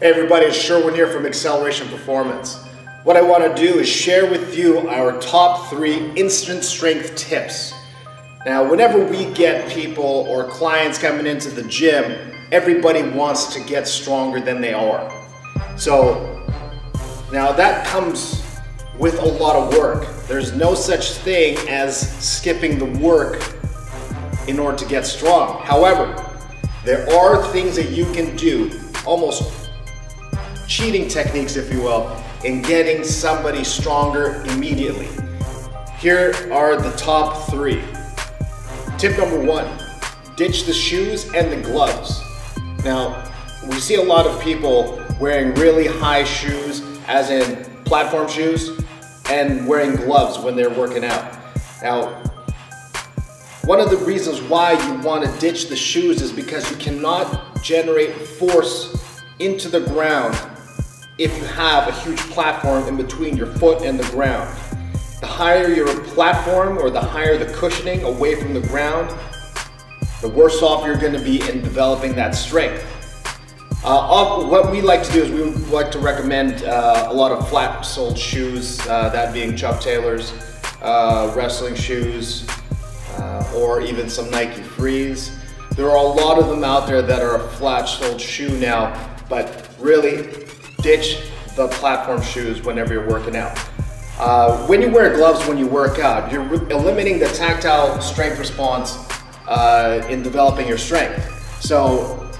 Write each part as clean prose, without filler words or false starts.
Hey everybody, it's Sherwin here from Acceleration Performance. What I want to do is share with you our top 3 instant strength tips. Now, whenever we get people or clients coming into the gym, everybody wants to get stronger than they are. So, now that comes with a lot of work. There's no such thing as skipping the work in order to get strong. However, there are things that you can do, almost cheating techniques, if you will, in getting somebody stronger immediately. Here are the top 3. Tip number 1, ditch the shoes and the gloves. Now, we see a lot of people wearing really high shoes, as in platform shoes, and wearing gloves when they're working out. Now, one of the reasons why you want to ditch the shoes is because you cannot generate force into the ground if you have a huge platform in between your foot and the ground. The higher your platform or the higher the cushioning away from the ground, the worse off you're going to be in developing that strength. What we like to do is we like to recommend a lot of flat-soled shoes, that being Chuck Taylor's, wrestling shoes, or even some Nike Frees. There are a lot of them out there that are a flat-soled shoe now, but really ditch the platform shoes whenever you're working out. When you wear gloves when you work out, you're eliminating the tactile strength response in developing your strength. So,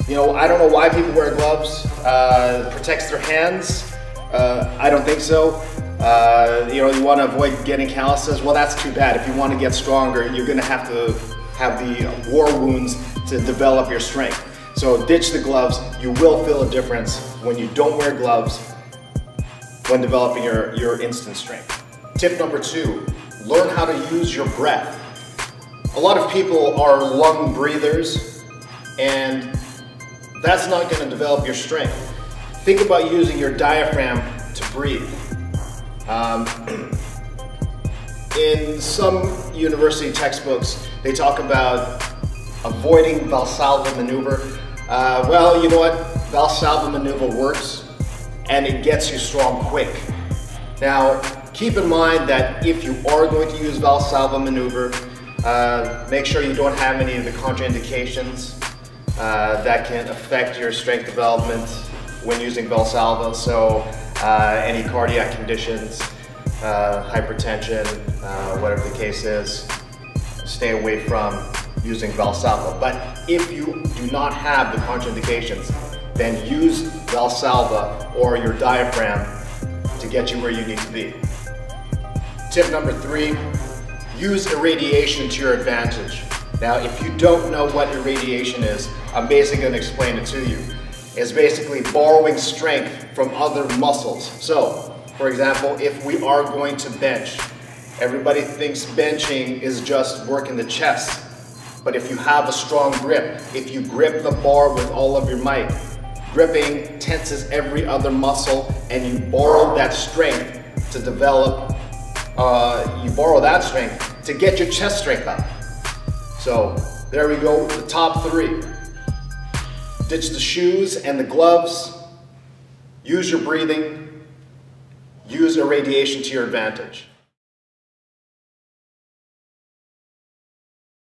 I don't know why people wear gloves. It protects their hands. I don't think so. You want to avoid getting calluses. Well, that's too bad. If you want to get stronger, you're going to have the war wounds to develop your strength. So ditch the gloves. You will feel a difference when you don't wear gloves when developing your instant strength. Tip number 2, learn how to use your breath. A lot of people are lung breathers, and that's not going to develop your strength. Think about using your diaphragm to breathe. In some university textbooks, they talk about avoiding Valsalva maneuver. Well, you know what? Valsalva maneuver works, and it gets you strong quick. Now, keep in mind that if you are going to use Valsalva maneuver, make sure you don't have any of the contraindications that can affect your strength development when using Valsalva. So any cardiac conditions, hypertension, whatever the case is, stay away from using Valsalva. But if you do not have the contraindications, then use Valsalva or your diaphragm to get you where you need to be. Tip number 3, use irradiation to your advantage. Now, if you don't know what irradiation is, I'm basically going to explain it to you. It's basically borrowing strength from other muscles. So, for example, if we are going to bench, everybody thinks benching is just working the chest. But if you have a strong grip, if you grip the bar with all of your might, gripping tenses every other muscle, and you borrow that strength to develop, you borrow that strength to get your chest strength up. So there we go, the top 3. Ditch the shoes and the gloves, use your breathing, use irradiation to your advantage.